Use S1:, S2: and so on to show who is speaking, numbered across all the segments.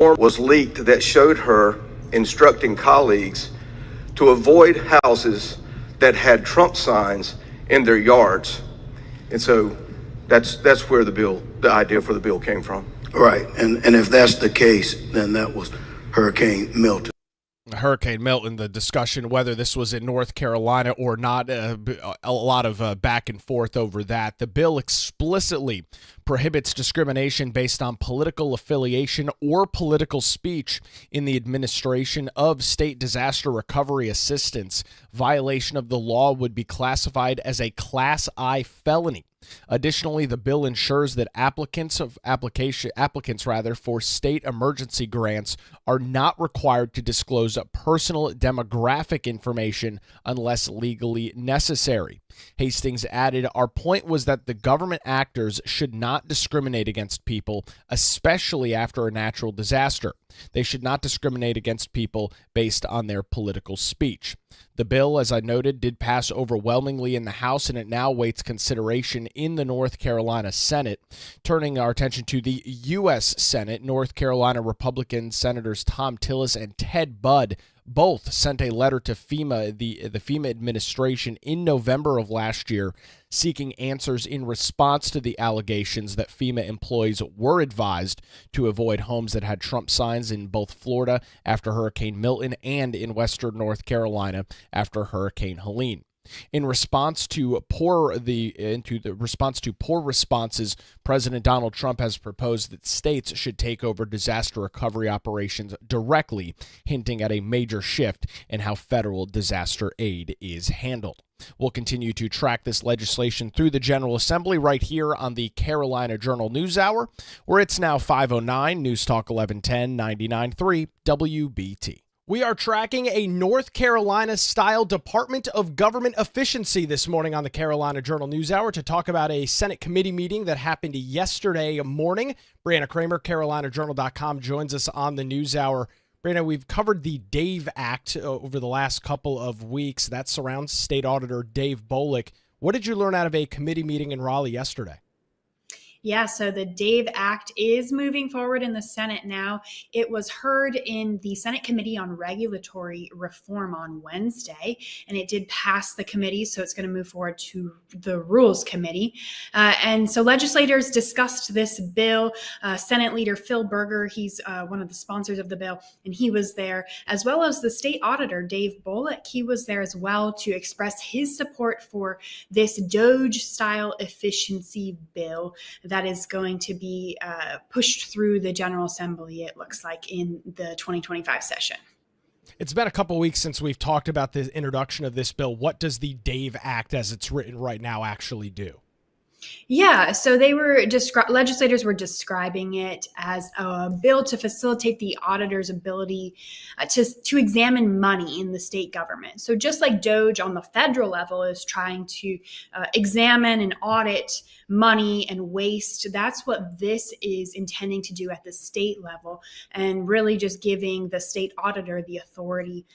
S1: Was leaked that showed her instructing colleagues to avoid houses that had Trump signs in their yards. And so that's where the idea for the bill came from.
S2: Right. And if that's the case, then that was Hurricane Milton.
S3: Hurricane Milton, the discussion whether this was in North Carolina or not, a lot of back and forth over that. The bill explicitly prohibits discrimination based on political affiliation or political speech in the administration of state disaster recovery assistance. Violation of the law would be classified as a Class I felony. Additionally, the bill ensures that applicants for state emergency grants are not required to disclose personal demographic information unless legally necessary. Hastings added, "Our point was that the government actors should not discriminate against people, especially after a natural disaster. They should not discriminate against people based on their political speech." The bill, as I noted, did pass overwhelmingly in the House, and it now waits consideration in the North Carolina Senate. Turning our attention to the U.S. Senate, North Carolina Republican Senators Tom Tillis and Ted Budd both sent a letter to FEMA, the FEMA administration, in November of last year, seeking answers in response to the allegations that FEMA employees were advised to avoid homes that had Trump signs in both Florida after Hurricane Milton and in western North Carolina after Hurricane Helene. In response to poor responses, President Donald Trump has proposed that states should take over disaster recovery operations directly, hinting at a major shift in how federal disaster aid is handled. We'll continue to track this legislation through the General Assembly right here on the Carolina Journal News Hour, where it's now 5:09, News Talk 1110, 99.3 WBT. We are tracking a North Carolina-style Department of Government efficiency this morning on the Carolina Journal News Hour to talk about a Senate committee meeting that happened yesterday morning. Brianna Kraemer, CarolinaJournal.com, joins us on the News Hour. Brianna, we've covered the DAVE Act over the last couple of weeks. That surrounds State Auditor Dave Bolek. What did you learn out of a committee meeting in Raleigh yesterday?
S4: Yeah, so the DAVE Act is moving forward in the Senate now. It was heard in the Senate Committee on Regulatory Reform on Wednesday, and it did pass the committee, so it's going to move forward to the Rules Committee. And so legislators discussed this bill. Senate Leader Phil Berger, he's one of the sponsors of the bill, and he was there, as well as the State Auditor, Dave Bolek. He was there as well to express his support for this DOGE-style efficiency bill that is going to be pushed through the General Assembly, it looks like, in the 2025 session.
S3: It's been a couple weeks since we've talked about the introduction of this bill. What does the DAVE Act, as it's written right now, actually do?
S4: Yeah, so legislators were describing it as a bill to facilitate the auditor's ability to examine money in the state government. So just like DOGE on the federal level is trying to examine and audit money and waste, that's what this is intending to do at the state level, and really just giving the state auditor the authority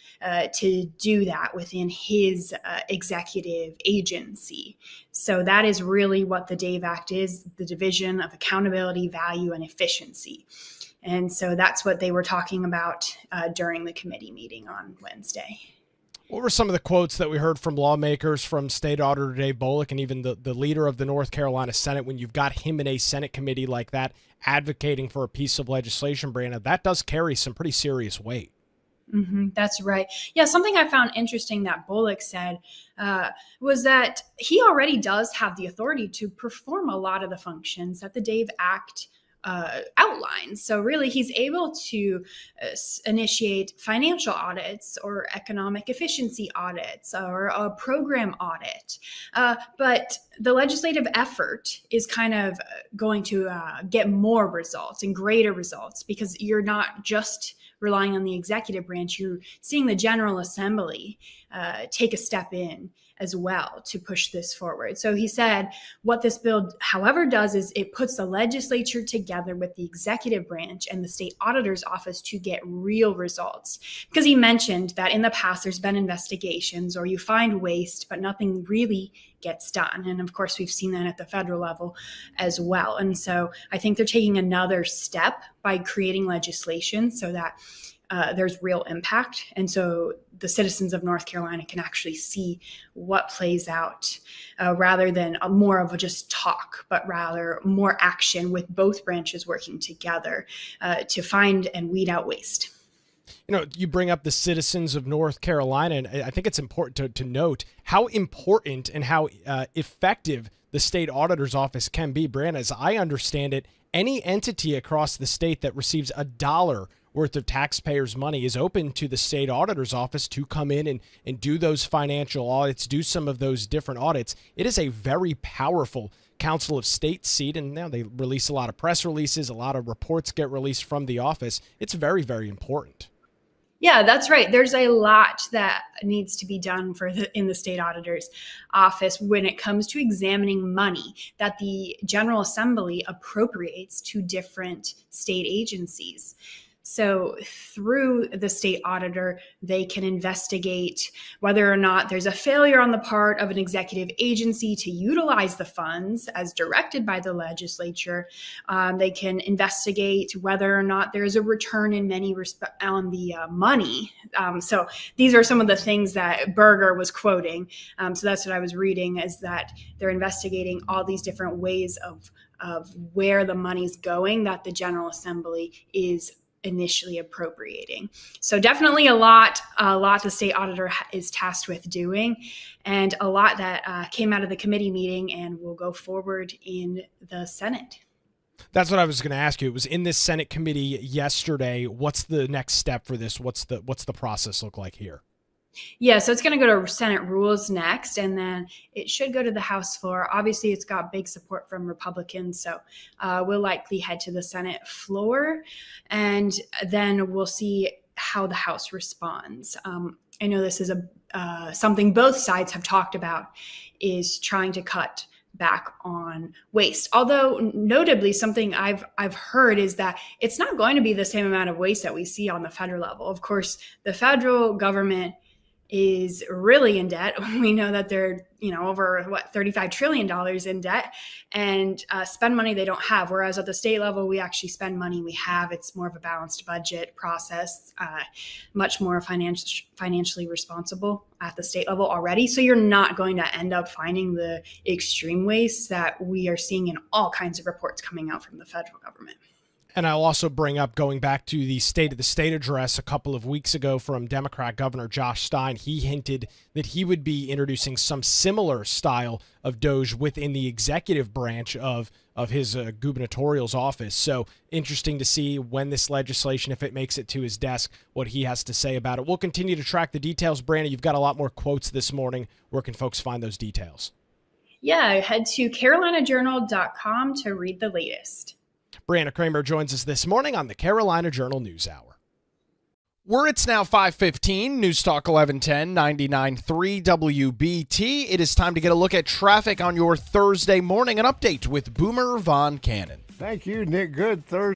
S4: to do that within his executive agency. So that is really what the DAVE Act is, the Division of Accountability, Value, and Efficiency. And so that's what they were talking about during the committee meeting on Wednesday.
S3: What were some of the quotes that we heard from lawmakers, from State Auditor Dave Bolek, and even the leader of the North Carolina Senate? When you've got him in a Senate committee like that advocating for a piece of legislation, Brianna, that does carry some pretty serious weight.
S4: Mm-hmm, that's right. Yeah, something I found interesting that Bolek said was that he already does have the authority to perform a lot of the functions that the DAVE Act outlines. So really, he's able to initiate financial audits or economic efficiency audits or a program audit. But the legislative effort is kind of going to get more results and greater results, because you're not just relying on the executive branch. You're seeing the General Assembly take a step in as well to push this forward. So he said what this bill, however, does is it puts the legislature together with the executive branch and the state auditor's office to get real results. Because he mentioned that in the past there's been investigations or you find waste, but nothing really gets done. And of course, we've seen that at the federal level as well. And so I think they're taking another step by creating legislation so that there's real impact. And so the citizens of North Carolina can actually see what plays out rather than more of a just talk, but rather more action with both branches working together to find and weed out waste.
S3: You know, you bring up the citizens of North Carolina, and I think it's important to note how important and how effective the state auditor's office can be. Brianna, as I understand it, any entity across the state that receives $1 worth of taxpayers' money is open to the state auditor's office to come in and do those financial audits, do some of those different audits. It is a very powerful Council of State seat, and now they release a lot of press releases, a lot of reports get released from the office. It's very, very important.
S4: Yeah, that's right. There's a lot that needs to be done in the state auditor's office when it comes to examining money that the General Assembly appropriates to different state agencies. So through the state auditor, they can investigate whether or not there's a failure on the part of an executive agency to utilize the funds as directed by the legislature. They can investigate whether or not there's a return in many respects on the money. So these are some of the things that Berger was quoting. So that's what I was reading, is that they're investigating all these different ways of where the money's going that the General Assembly is initially appropriating. So definitely a lot the state auditor is tasked with doing, and a lot that came out of the committee meeting and will go forward in the Senate.
S3: That's what I was going to ask you. It was in this Senate committee yesterday. What's the next step for this? What's the process look like here?
S4: Yeah, so it's going to go to Senate Rules next, and then it should go to the House floor. Obviously, it's got big support from Republicans, so we'll likely head to the Senate floor, and then we'll see how the House responds. I know this is something both sides have talked about, is trying to cut back on waste. Although notably, something I've heard is that it's not going to be the same amount of waste that we see on the federal level. Of course, the federal government is really in debt. We know that they're, over $35 trillion in debt, and spend money they don't have. Whereas at the state level, we actually spend money we have. It's more of a balanced budget process, much more financially responsible at the state level already. So you're not going to end up finding the extreme waste that we are seeing in all kinds of reports coming out from the federal government.
S3: And I'll also bring up, going back to the State of the State address a couple of weeks ago from Democrat Governor Josh Stein, he hinted that he would be introducing some similar style of DOGE within the executive branch of his gubernatorial's office. So interesting to see when this legislation, if it makes it to his desk, what he has to say about it. We'll continue to track the details. Brianna, you've got a lot more quotes this morning. Where can folks find those details?
S4: Yeah, head to carolinajournal.com to read the latest.
S3: Brianna Kraemer joins us this morning on the Carolina Journal News Hour. It's now 5:15, News Talk 1110, 99.3 WBT. It is time to get a look at traffic on your Thursday morning. An update with Boomer Von Cannon.
S5: Thank you, Nick. Good Thursday.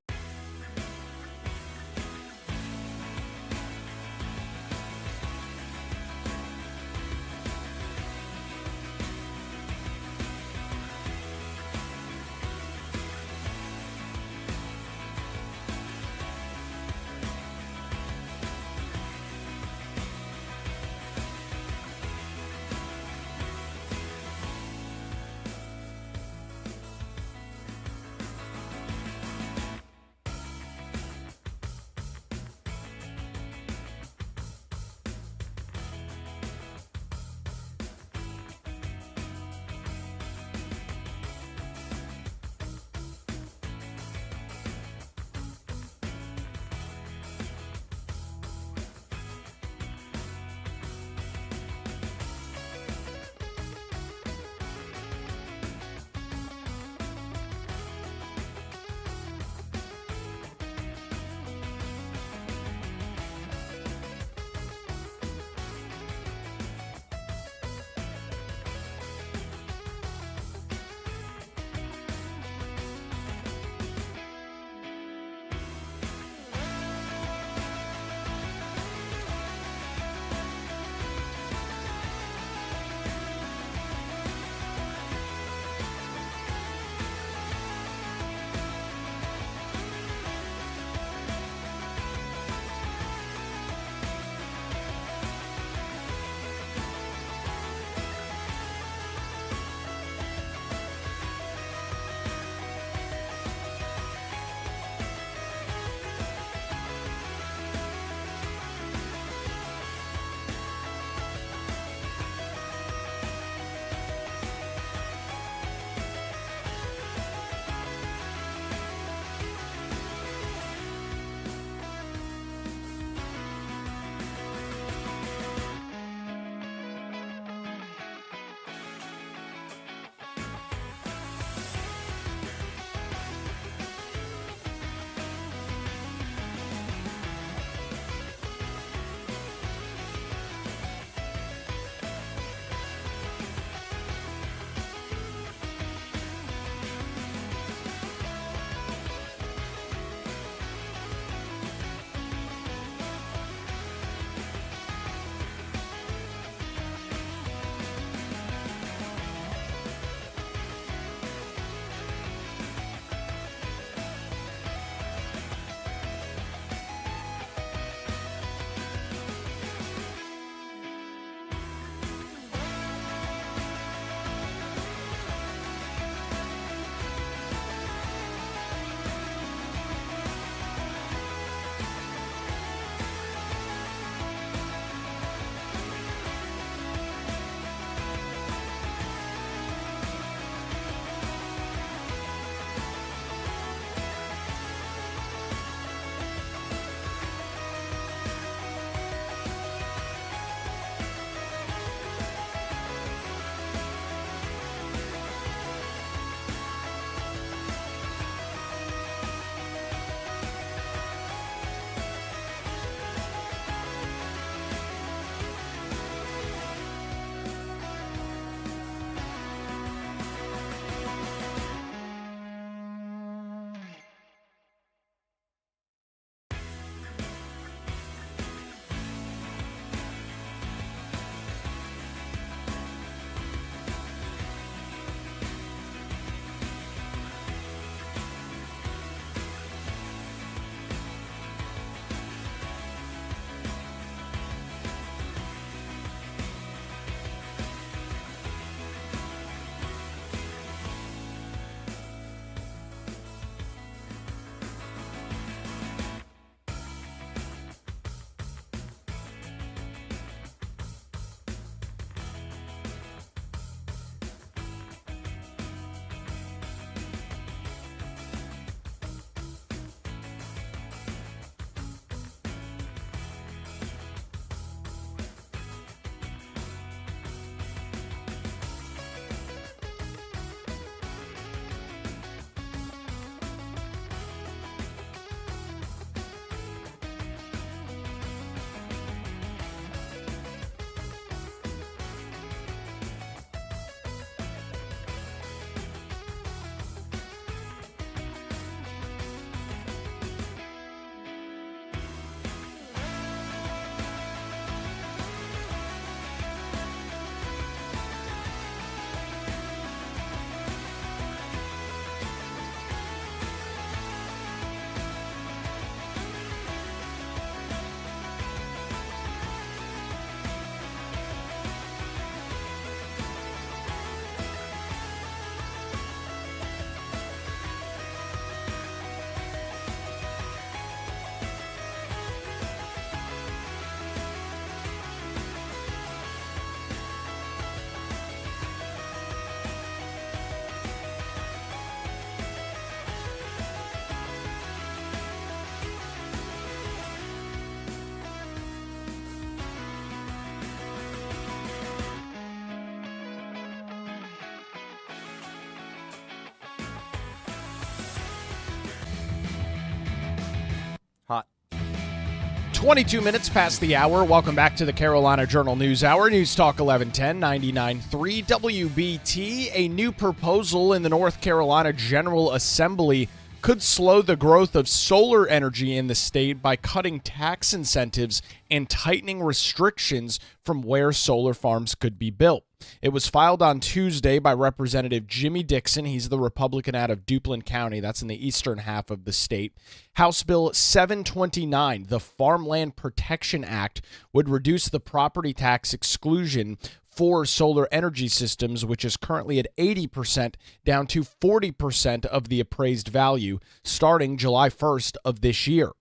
S3: 22 minutes past the hour. Welcome back to the Carolina Journal News Hour. News Talk 1110, 99.3 WBT. A new proposal in the North Carolina General Assembly could slow the growth of solar energy in the state by cutting tax incentives and tightening restrictions from where solar farms could be built. It was filed on Tuesday by Representative Jimmy Dixon. He's the Republican out of Duplin County. That's in the eastern half of the state. House Bill 729, the Farmland Protection Act, would reduce the property tax exclusion for solar energy systems, which is currently at 80%, down to 40% of the appraised value starting July 1st of this year.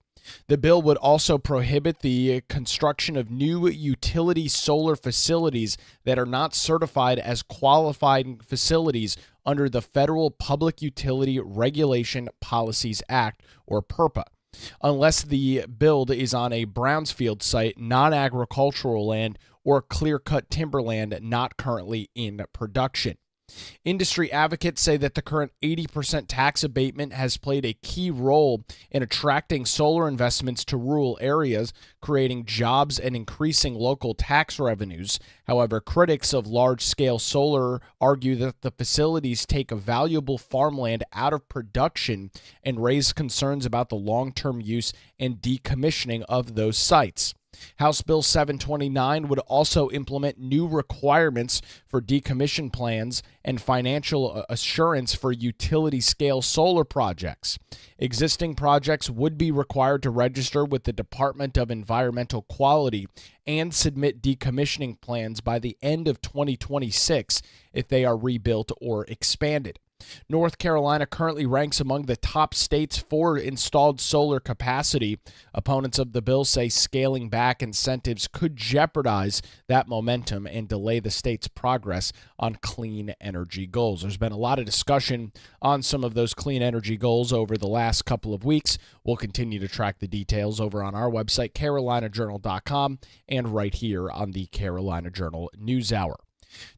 S3: The bill would also prohibit the construction of new utility solar facilities that are not certified as qualifying facilities under the Federal Public Utility Regulation Policies Act, or PURPA, unless the build is on a brownfield site, non-agricultural land, or clear-cut timberland not currently in production. Industry advocates say that the current 80% tax abatement has played a key role in attracting solar investments to rural areas, creating jobs and increasing local tax revenues. However, critics of large-scale solar argue that the facilities take a valuable farmland out of production and raise concerns about the long-term use and decommissioning of those sites. House Bill 729 would also implement new requirements for decommission plans and financial assurance for utility-scale solar projects. Existing projects would be required to register with the Department of Environmental Quality and submit decommissioning plans by the end of 2026 if they are rebuilt or expanded. North Carolina currently ranks among the top states for installed solar capacity. Opponents of the bill say scaling back incentives could jeopardize that momentum and delay the state's progress on clean energy goals. There's been a lot of discussion on some of those clean energy goals over the last couple of weeks. We'll continue to track the details over on our website, carolinajournal.com, and right here on the Carolina Journal News Hour.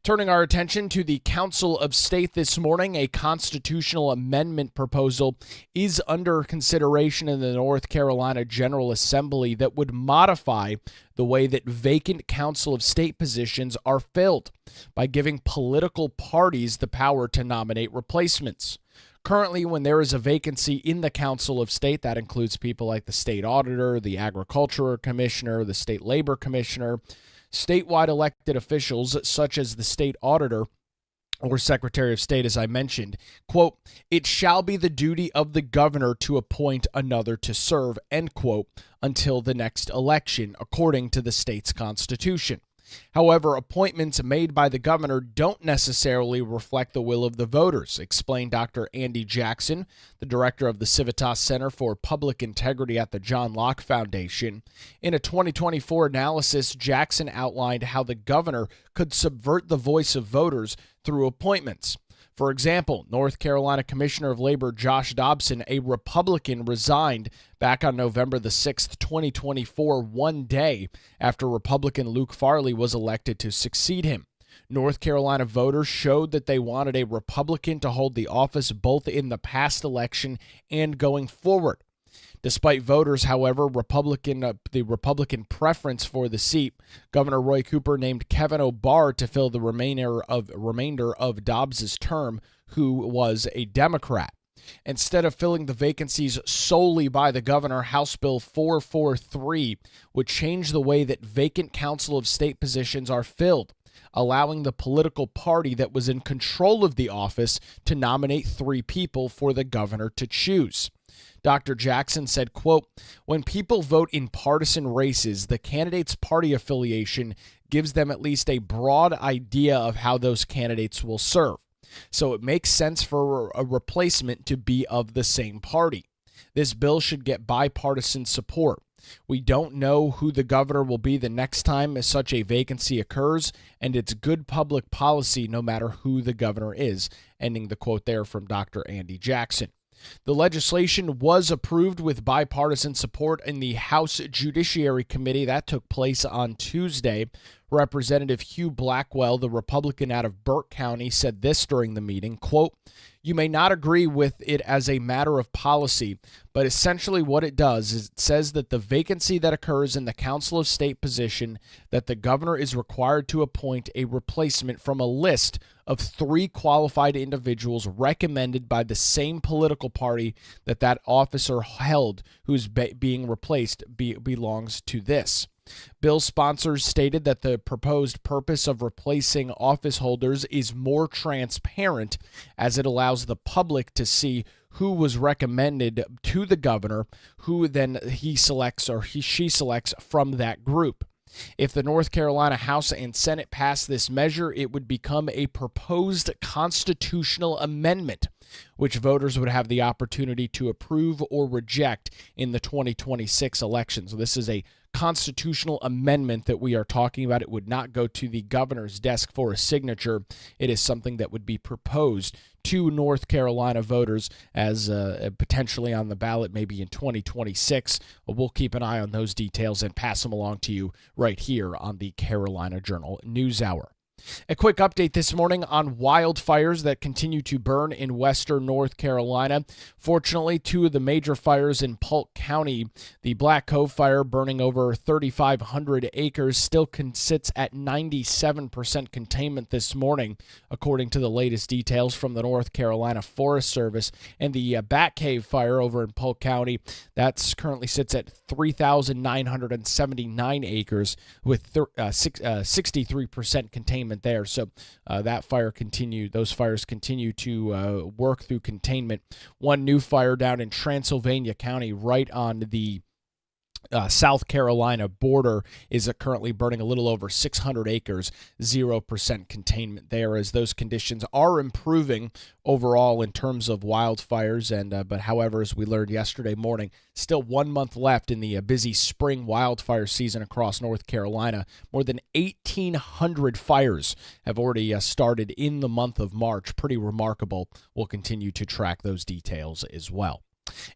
S3: Turning our attention to the Council of State this morning, a constitutional amendment proposal is under consideration in the North Carolina General Assembly that would modify the way that vacant Council of State positions are filled by giving political parties the power to nominate replacements. Currently, when there is a vacancy in the Council of State, that includes people like the state auditor, the agriculture commissioner, the state labor commissioner, statewide elected officials such as the state auditor or Secretary of State, as I mentioned, quote, "It shall be the duty of the governor to appoint another to serve," end quote, until the next election, according to the state's constitution. However, appointments made by the governor don't necessarily reflect the will of the voters, explained Dr. Andy Jackson, the director of the Civitas Center for Public Integrity at the John Locke Foundation. In a 2024 analysis, Jackson outlined how the governor could subvert the voice of voters through appointments. For example, North Carolina Commissioner of Labor Josh Dobson, a Republican, resigned back on November the 6th, 2024, one day after Republican Luke Farley was elected to succeed him. North Carolina voters showed that they wanted a Republican to hold the office both in the past election and going forward. Despite voters, however, the Republican preference for the seat, Governor Roy Cooper named Kevin O'Barr to fill the remainder of Dobbs's term, who was a Democrat. Instead of filling the vacancies solely by the governor, House Bill 443 would change the way that vacant Council of State positions are filled, allowing the political party that was in control of the office to nominate 3 people for the governor to choose. Dr. Jackson said, quote, "When people vote in partisan races, the candidate's party affiliation gives them at least a broad idea of how those candidates will serve. So it makes sense for a replacement to be of the same party. This bill should get bipartisan support. We don't know who the governor will be the next time such a vacancy occurs, and it's good public policy no matter who the governor is," ending the quote there from Dr. Andy Jackson. The legislation was approved with bipartisan support in the House Judiciary Committee. That took place on Tuesday. Representative Hugh Blackwell, the Republican out of Burke County, said this during the meeting, quote, You may not agree with it as a matter of policy, but essentially what it does is it says that the vacancy that occurs in the Council of State position, that the governor is required to appoint a replacement from a list of 3 qualified individuals recommended by the same political party that that officer held who's being replaced belongs to this. Bill sponsors stated that the proposed purpose of replacing office holders is more transparent, as it allows the public to see who was recommended to the governor, who then he selects or she selects from that group. If the North Carolina House and Senate pass this measure, it would become a proposed constitutional amendment, which voters would have the opportunity to approve or reject in the 2026 election. So this is a constitutional amendment that we are talking about. It would not go to the governor's desk for a signature. It is something that would be proposed to North Carolina voters as potentially on the ballot maybe in 2026. We'll keep an eye on those details and pass them along to you right here on the Carolina Journal News Hour. A quick update this morning on wildfires that continue to burn in western North Carolina. Fortunately, 2 of the major fires in Polk County, the Black Cove fire burning over 3,500 acres, still sits at 97% containment this morning, according to the latest details from the North Carolina Forest Service. And the Bat Cave fire over in Polk County, that currently sits at 3,979 acres with 63% containment there. So those fires continue to work through containment. One new fire down in Transylvania County, right on the South Carolina border, is currently burning a little over 600 acres, 0% containment there, as those conditions are improving overall in terms of wildfires. And but however, as we learned yesterday morning, still 1 month left in the busy spring wildfire season across North Carolina. More than 1,800 fires have already started in the month of March. Pretty remarkable. We'll continue to track those details as well.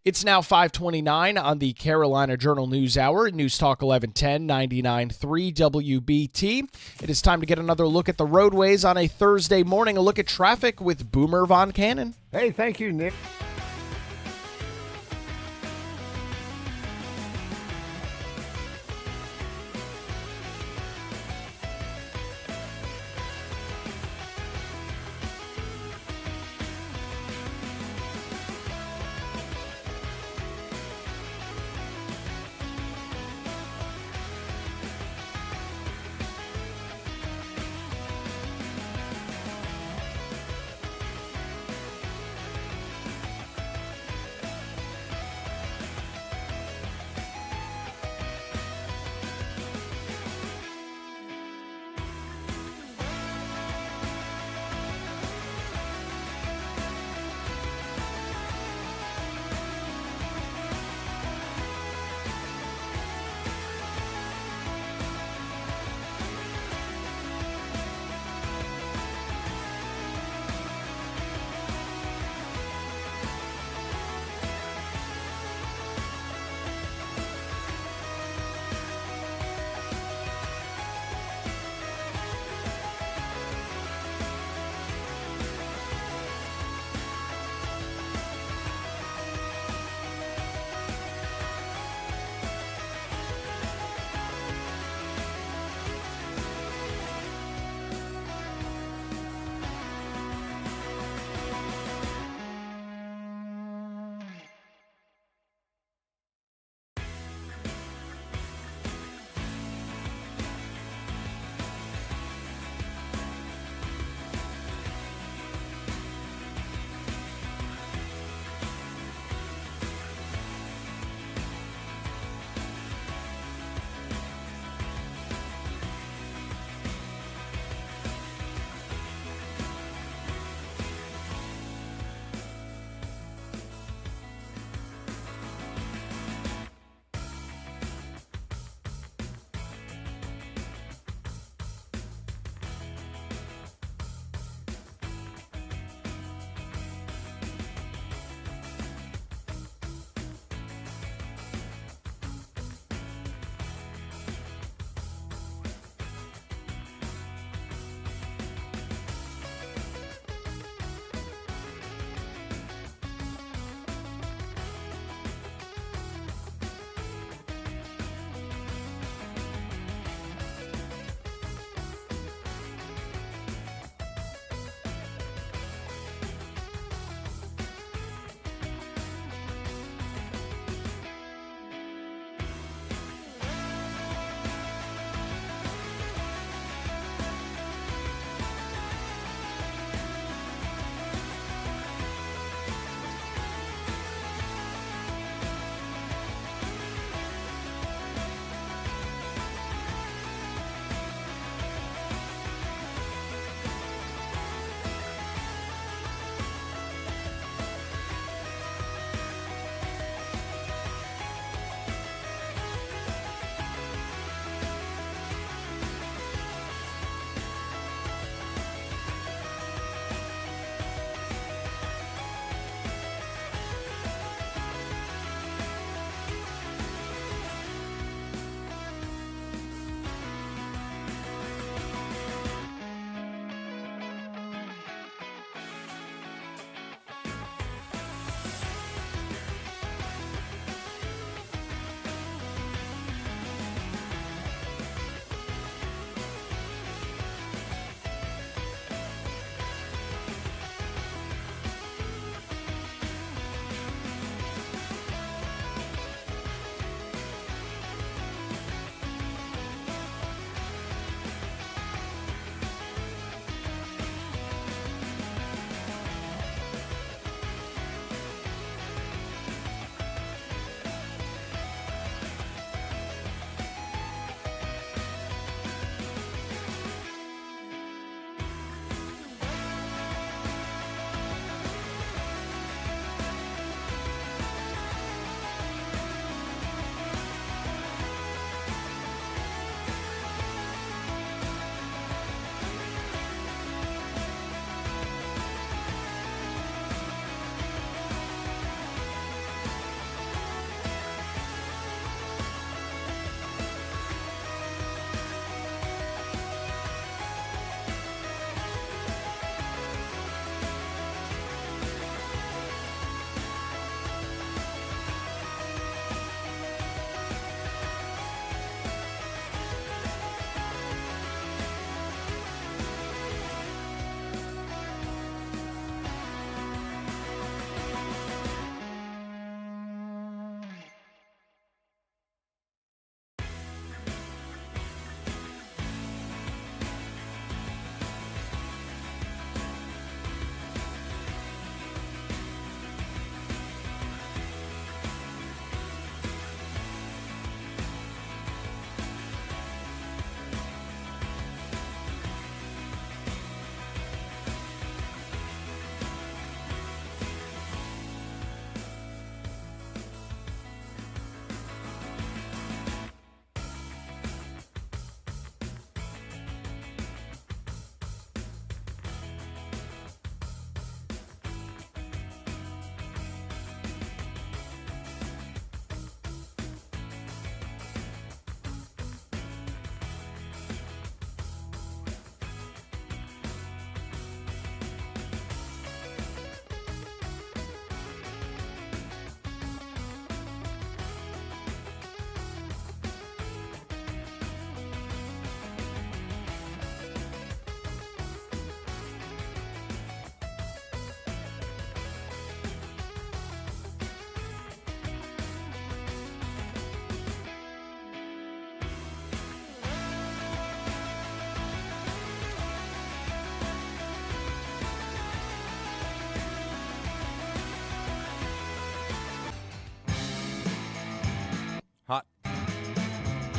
S3: It's now 5:29 on the Carolina Journal News Hour, News Talk 1110, 99.3 WBT. It is time to get another look at the roadways on a Thursday morning, a look at traffic with Boomer Von Cannon.
S5: Hey, thank you, Nick.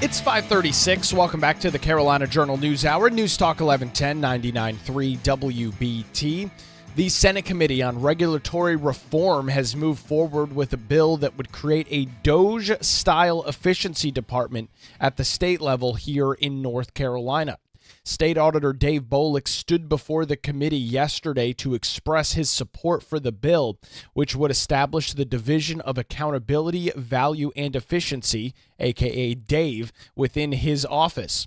S3: It's 5:36. Welcome back to the Carolina Journal News Hour. News Talk 1110 99.3 WBT. The Senate Committee on Regulatory Reform has moved forward with a bill that would create a DOGE-style efficiency department at the state level here in North Carolina. State Auditor Dave Bolick stood before the committee yesterday to express his support for the bill, which would establish the Division of Accountability, Value, and Efficiency, aka DAVE, within his office.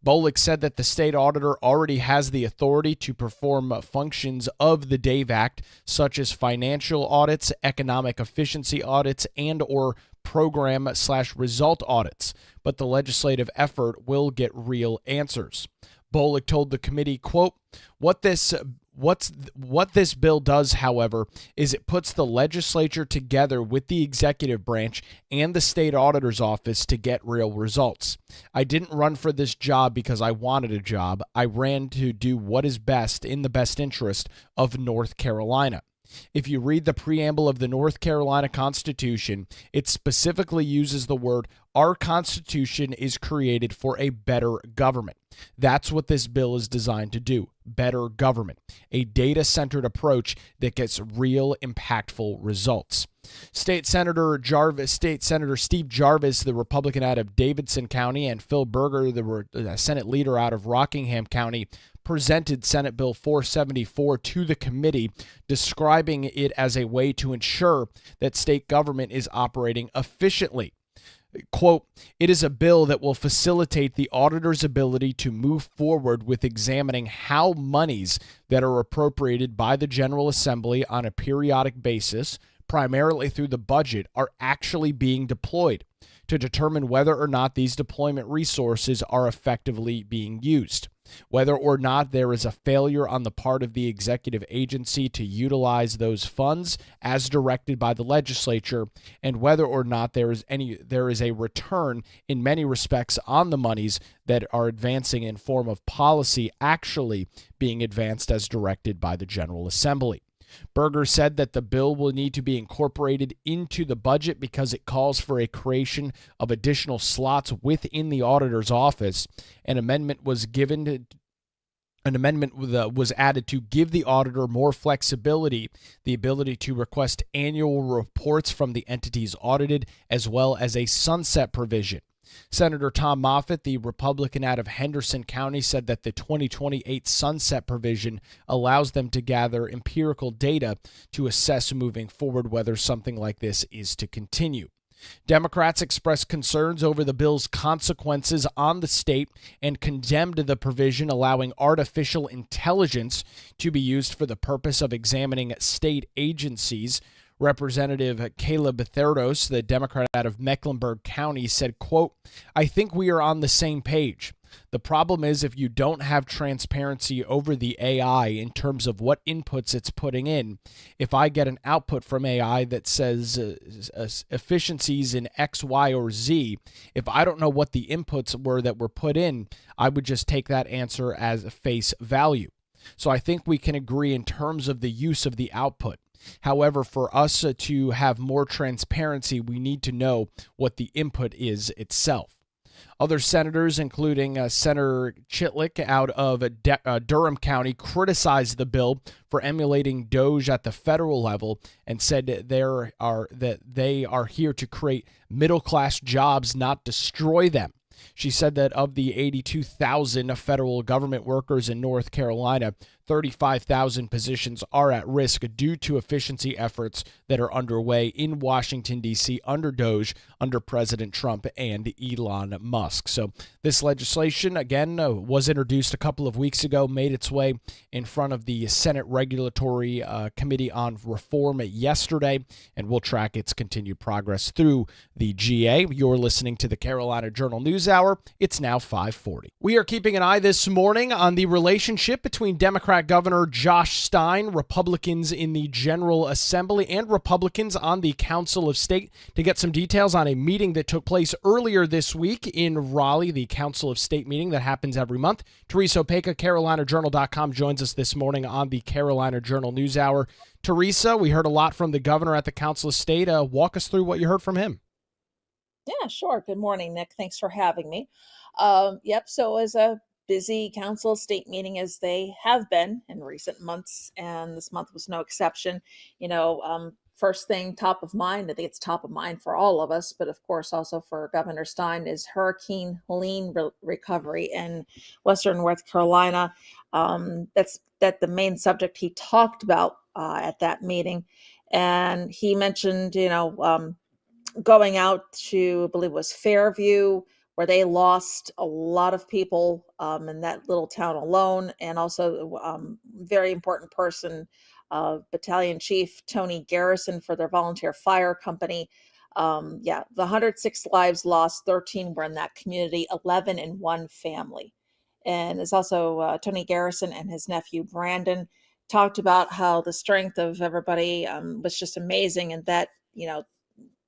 S3: Bolick said that the state auditor already has the authority to perform functions of the DAVE Act, such as financial audits, economic efficiency audits, and or program/result audits, but the legislative effort will get real answers. Bolick told the committee, quote, what this bill does, however, is it puts the legislature together with the executive branch and the state auditor's office to get real results. I didn't run for this job because I wanted a job. I ran to do what is best in the best interest of North Carolina. If you read the preamble of the North Carolina Constitution, it specifically uses the word, our Constitution is created for a better government. That's what this bill is designed to do, better government, a data-centered approach that gets real impactful results. State Senator Steve Jarvis, the Republican out of Davidson County, and Phil Berger, the Senate leader out of Rockingham County, presented Senate Bill 474 to the committee, describing it as a way to ensure that state government is operating efficiently. Quote, it is a bill that will facilitate the auditor's ability to move forward with examining how monies that are appropriated by the General Assembly on a periodic basis, primarily through the budget, are actually being deployed, to determine whether or not these deployment resources are effectively being used, whether or not there is a failure on the part of the executive agency to utilize those funds as directed by the legislature, and whether or not there is a return in many respects on the monies that are advancing in form of policy actually being advanced as directed by the General Assembly. Berger said that the bill will need to be incorporated into the budget because it calls for a creation of additional slots within the auditor's office. An amendment was added to give the auditor more flexibility, the ability to request annual reports from the entities audited, as well as a sunset provision. Senator Tom Moffitt, the Republican out of Henderson County, said that the 2028 sunset provision allows them to gather empirical data to assess moving forward whether something like this is to continue. Democrats expressed concerns over the bill's consequences on the state and condemned the provision allowing artificial intelligence to be used for the purpose of examining state agencies. Representative Caleb Therdos, the Democrat out of Mecklenburg County, said, quote, I think we are on the same page. The problem is if you don't have transparency over the AI in terms of what inputs it's putting in, if I get an output from AI that says efficiencies in X, Y, or Z, if I don't know what the inputs were that were put in, I would just take that answer as face value. So I think we can agree in terms of the use of the output. However, for us to have more transparency, we need to know what the input is itself. Other senators, including Senator Chitlick out of Durham County, criticized the bill for emulating DOGE at the federal level and said that they are here to create middle-class jobs, not destroy them. She said that of the 82,000 federal government workers in North Carolina, 35,000 positions are at risk due to efficiency efforts that are underway in Washington, D.C. under DOGE, under President Trump and Elon Musk. So this legislation, again, was introduced a couple of weeks ago, made its way in front of the Senate Regulatory Committee on Reform yesterday, and we'll track its continued progress through the GA. You're listening to the Carolina Journal News Hour. It's now 5:40. We are keeping an eye this morning on the relationship between Democrat Governor Josh Stein, Republicans in the General Assembly, and Republicans on the Council of State to get some details on a meeting that took place earlier this week in Raleigh, the Council of State meeting that happens every month. Theresa Opeka, CarolinaJournal.com, joins us this morning on the Carolina Journal News Hour. Theresa, we heard a lot from the governor at the Council of State. Walk us through what you heard from him.
S6: Yeah, sure. Good morning, Nick. Thanks for having me. Yep. So it was a busy council state meeting as they have been in recent months, and this month was no exception. First thing top of mind, I think it's top of mind for all of us, but of course also for Governor Stein, is Hurricane Helene recovery in Western North Carolina. That the main subject he talked about at that meeting, and he mentioned, going out to, I believe it was Fairview, where they lost a lot of people in that little town alone, and also very important person, Battalion Chief Tony Garrison for their volunteer fire company. The 106 lives lost, 13 were in that community, 11 in one family. And it's also Tony Garrison and his nephew Brandon talked about how the strength of everybody was just amazing, and that,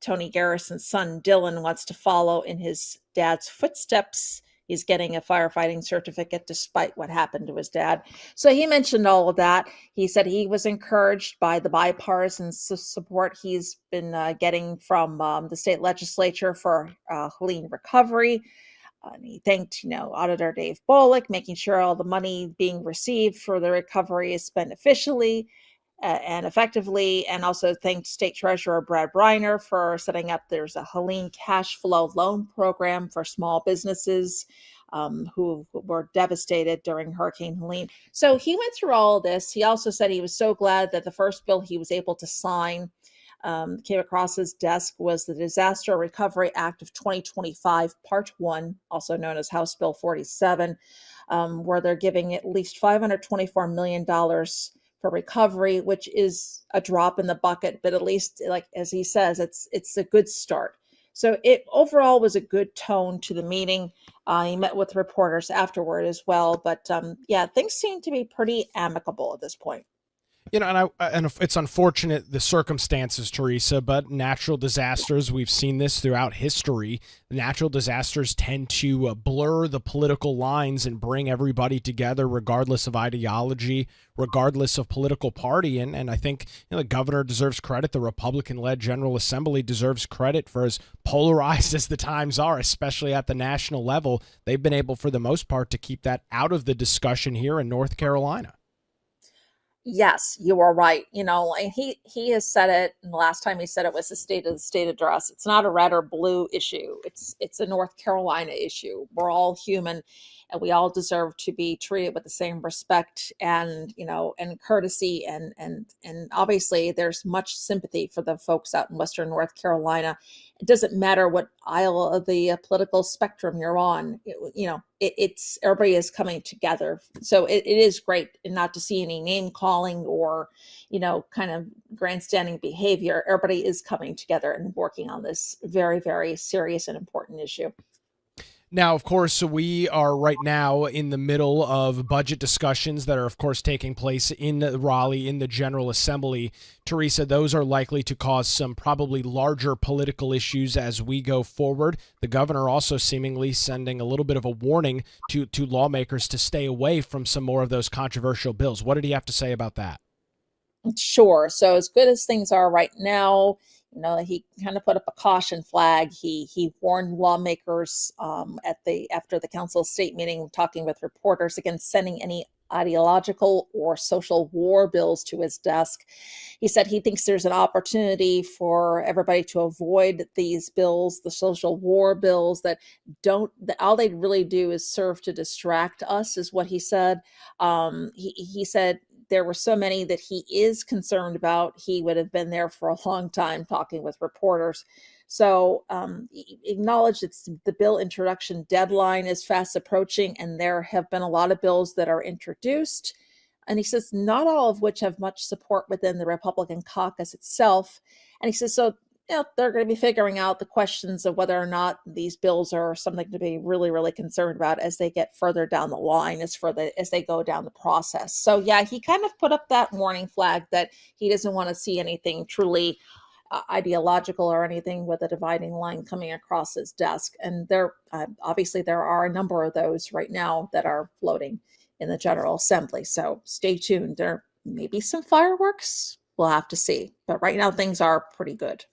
S6: Tony Garrison's son, Dylan, wants to follow in his dad's footsteps. He's getting a firefighting certificate despite what happened to his dad. So he mentioned all of that. He said he was encouraged by the bipartisan support he's been getting from the state legislature for Helene recovery. And he thanked, Auditor Dave Bullock, making sure all the money being received for the recovery is spent efficiently and effectively, and also thanked State Treasurer Brad Briner for setting up. There's a Helene cash flow loan program for small businesses who were devastated during Hurricane Helene. So he went through all of this. He also said he was so glad that the first bill he was able to sign came across his desk was the Disaster Recovery Act of 2025, Part 1, also known as House Bill 47, where they're giving at least $524 million for recovery, which is a drop in the bucket, but at least, like as he says, it's a good start. So it overall was a good tone to the meeting. He met with reporters afterward as well, but things seem to be pretty amicable at this point.
S3: And it's unfortunate the circumstances, Theresa, but natural disasters, we've seen this throughout history. Natural disasters tend to blur the political lines and bring everybody together, regardless of ideology, regardless of political party. And I think the governor deserves credit. The Republican-led General Assembly deserves credit for as polarized as the times are, especially at the national level. They've been able, for the most part, to keep that out of the discussion here in North Carolina.
S6: Yes, you are right. And he has said it, and the last time he said it was the State of the State address. It's not a red or blue issue. It's a North Carolina issue. We're all human, and we all deserve to be treated with the same respect and courtesy, and obviously there's much sympathy for the folks out in Western North Carolina. It doesn't matter what aisle of the political spectrum you're on. It's everybody is coming together. So it is great, and not to see any name calling or kind of grandstanding behavior. Everybody is coming together and working on this very, very serious and important issue.
S3: Now, of course, we are right now in the middle of budget discussions that are, of course, taking place in Raleigh in the General Assembly. Theresa, those are likely to cause some probably larger political issues as we go forward. The governor also seemingly sending a little bit of a warning to lawmakers to stay away from some more of those controversial bills. What did he have to say about that?
S6: Sure. So as good as things are right now, he kind of put up a caution flag. He warned lawmakers after the council state meeting, talking with reporters against sending any ideological or social war bills to his desk. He said he thinks there's an opportunity for everybody to avoid these bills, the social war bills that all they really do is serve to distract us, is what he said. He said there were so many that he is concerned about. He would have been there for a long time talking with reporters. So he acknowledged it's the bill introduction deadline is fast approaching, and there have been a lot of bills that are introduced. And he says not all of which have much support within the Republican caucus itself. And he says, so they're going to be figuring out the questions of whether or not these bills are something to be really, really concerned about as they get further down the line, as they go down the process. So yeah, he kind of put up that warning flag that he doesn't want to see anything truly ideological or anything with a dividing line coming across his desk. And obviously there are a number of those right now that are floating in the General Assembly. So stay tuned. There may be some fireworks. We'll have to see. But right now things are pretty good.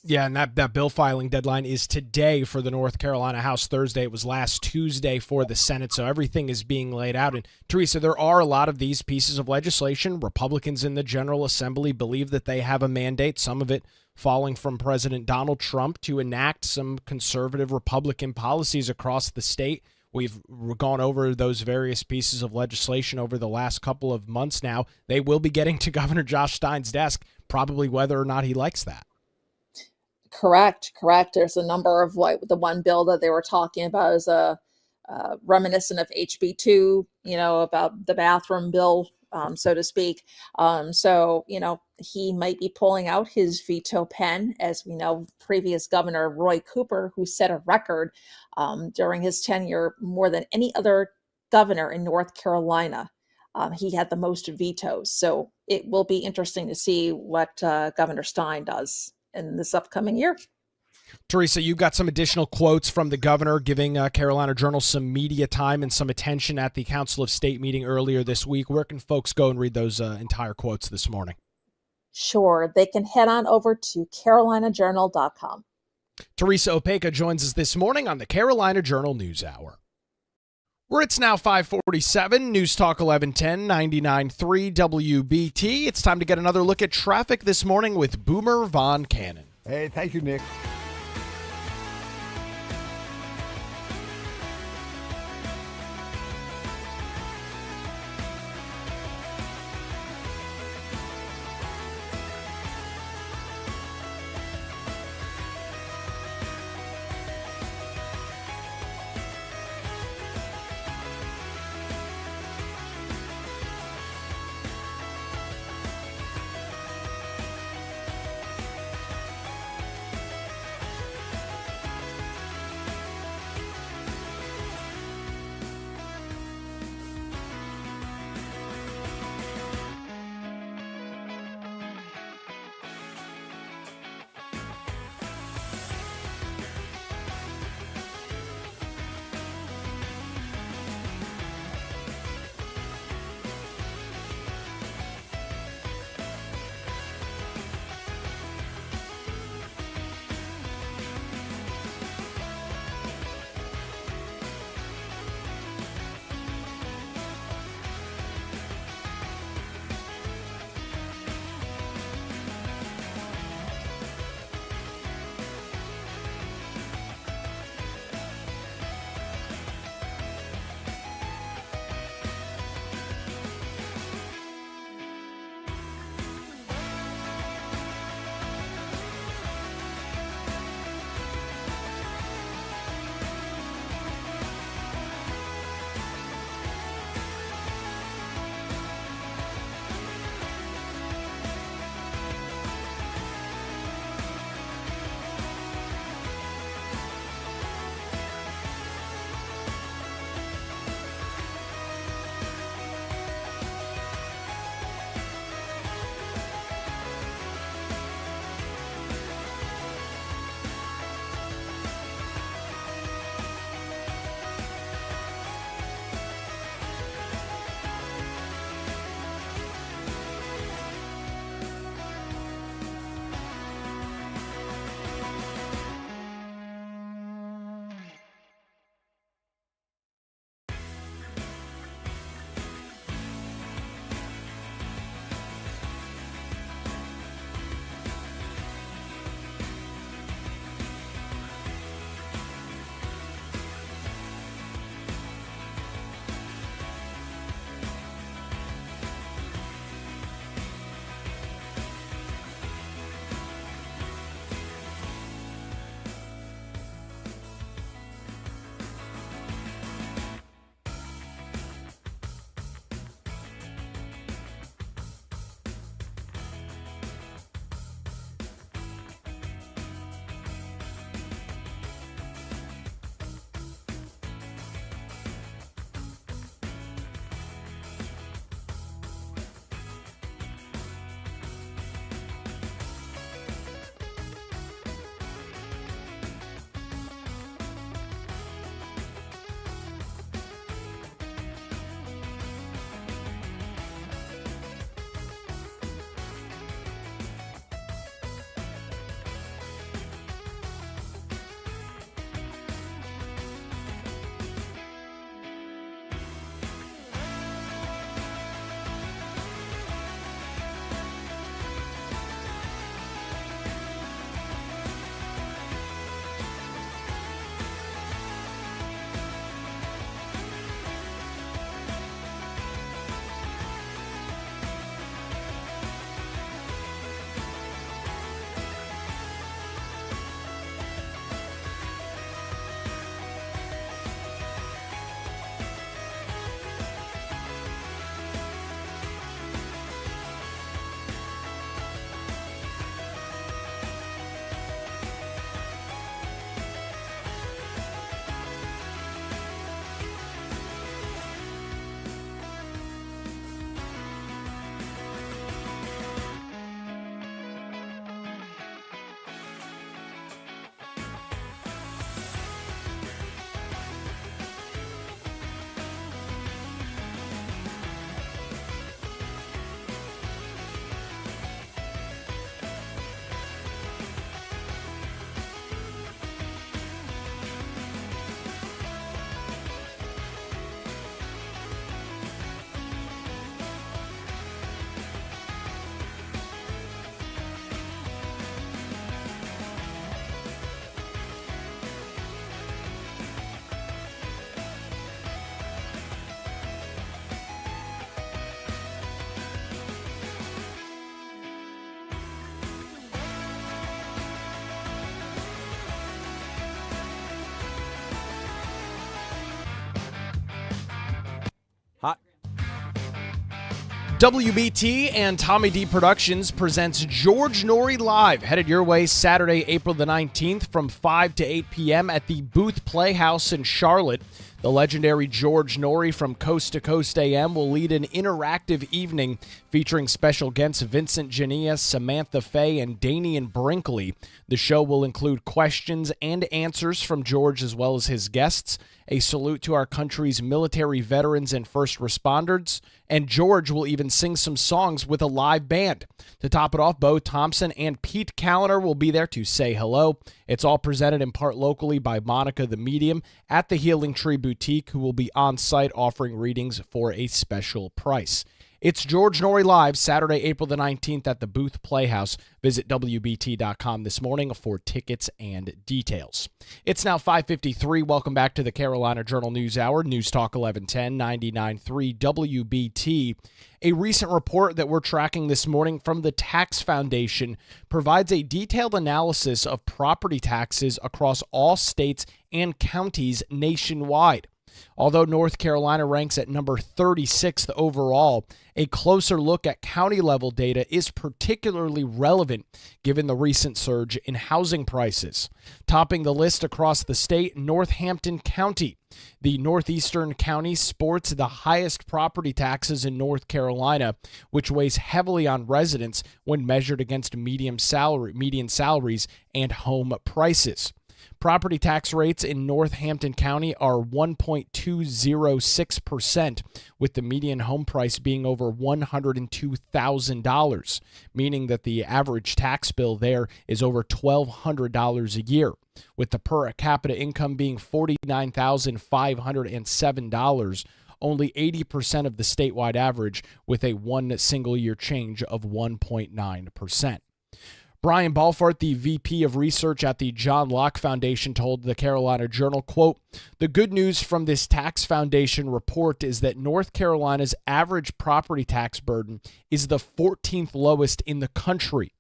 S3: Yeah, and that bill filing deadline is today for the North Carolina House. Thursday, it was last Tuesday for the Senate, so everything is being laid out. And Theresa, there are a lot of these pieces of legislation. Republicans in the General Assembly believe that they have a mandate, some of it falling from President Donald Trump, to enact some conservative Republican policies across the state. We've gone over those various pieces of legislation over the last couple of months now. They will be getting to Governor Josh Stein's desk, probably whether or not he likes that.
S6: Correct. There's a number of, like, the one bill that they were talking about is reminiscent of HB2, about the bathroom bill, so to speak. So, he might be pulling out his veto pen. As we know, previous Governor Roy Cooper, who set a record during his tenure, more than any other governor in North Carolina. He had the most vetoes. So it will be interesting to see what Governor Stein does in this upcoming year.
S3: Theresa, you got some additional quotes from the governor giving Carolina Journal some media time and some attention at the Council of State meeting earlier this week. Where can folks go and read those entire quotes this morning?
S6: Sure. They can head on over to carolinajournal.com.
S3: Theresa Opeka joins us this morning on the Carolina Journal News Hour. Where it's now 5:47, News Talk 1110, 99.3 WBT. It's time to get another look at traffic this morning with Boomer Von Cannon.
S5: Hey, thank you, Nick.
S3: WBT and Tommy D Productions presents George Norrie Live, headed your way Saturday, April the 19th from 5 to 8 p.m. at the Booth Playhouse in Charlotte. The legendary George Norrie from Coast to Coast AM will lead an interactive evening featuring special guests Vincent Jania, Samantha Fay, and Danian Brinkley. The show will include questions and answers from George as well as his guests, a salute to our country's military veterans and first responders, and George will even sing some songs with a live band. To top it off, Bo Thompson and Pete Callender will be there to say hello. It's all presented in part locally by Monica the Medium at the Healing Tree Boutique, who will be on site offering readings for a special price. It's George Norrie Live, Saturday, April the 19th at the Booth Playhouse. Visit WBT.com this morning for tickets and details. It's now 5:53. Welcome back to the Carolina Journal News Hour, News Talk 1110, 99.3 WBT. A recent report that we're tracking this morning from the Tax Foundation provides a detailed analysis of property taxes across all states and counties nationwide. Although North Carolina ranks at number 36th overall, a closer look at county-level data is particularly relevant given the recent surge in housing prices. Topping the list across the state, Northampton County. The northeastern county sports the highest property taxes in North Carolina, which weighs heavily on residents when measured against median salaries and home prices. Property tax rates in Northampton County are 1.206%, with the median home price being over $102,000, meaning that the average tax bill there is over $1,200 a year, with the per capita income being $49,507, only 80% of the statewide average, with a one single year change of 1.9%. Brian Balfart, the VP of Research at the John Locke Foundation, told the Carolina Journal, quote, "The good news from this Tax Foundation report is that North Carolina's average property tax burden is the 14th lowest in the country.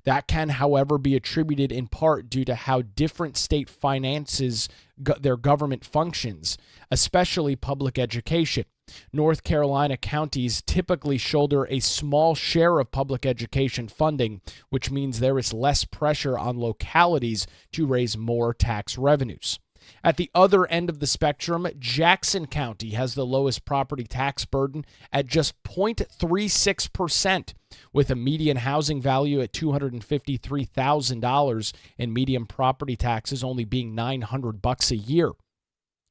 S3: That can, however, be attributed in part due to how different state finances their government functions, especially public education. North Carolina counties typically shoulder a small share of public education funding, which means there is less pressure on localities to raise more tax revenues. At the other end of the spectrum, Jackson County has the lowest property tax burden at just 0.36%, with a median housing value at $253,000 and median property taxes only being $900 a year.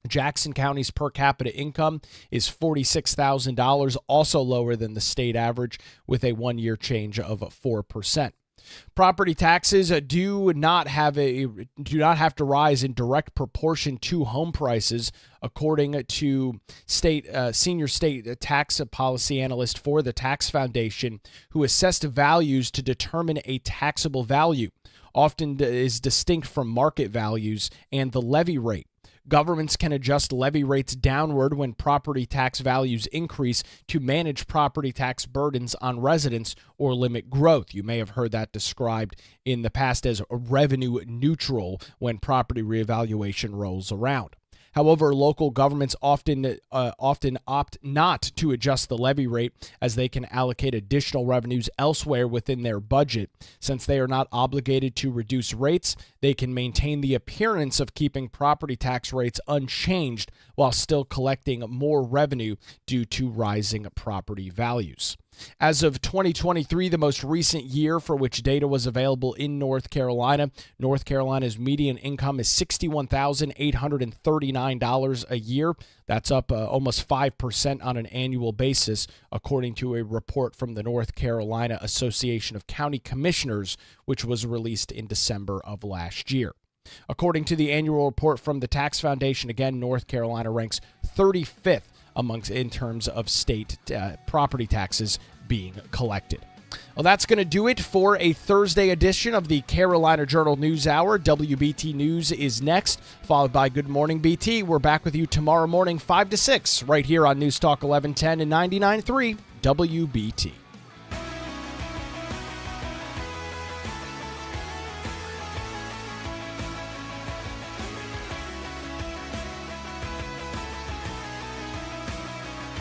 S3: Jackson County's per capita income is $46,000, also lower than the state average, with a one-year change of 4%. Property taxes do not have to rise in direct proportion to home prices, according to senior state tax policy analyst for the Tax Foundation, who assessed values to determine a taxable value, often is distinct from market values and the levy rate. Governments can adjust levy rates downward when property tax values increase to manage property tax burdens on residents or limit growth. You may have heard that described in the past as revenue neutral when property reevaluation rolls around. However, local governments often opt not to adjust the levy rate, as they can allocate additional revenues elsewhere within their budget. Since they are not obligated to reduce rates, they can maintain the appearance of keeping property tax rates unchanged while still collecting more revenue due to rising property values. As of 2023, the most recent year for which data was available in North Carolina, North Carolina's median income is $61,839 a year. That's up almost 5% on an annual basis, according to a report from the North Carolina Association of County Commissioners, which was released in December of last year. According to the annual report from the Tax Foundation, again, North Carolina ranks 35th in terms of state property taxes being collected. Well, that's going to do it for a Thursday edition of the Carolina Journal News Hour. WBT News is next, followed by Good Morning BT. We're back with you tomorrow morning, 5 to 6, right here on News Talk 1110 and 99.3 WBT.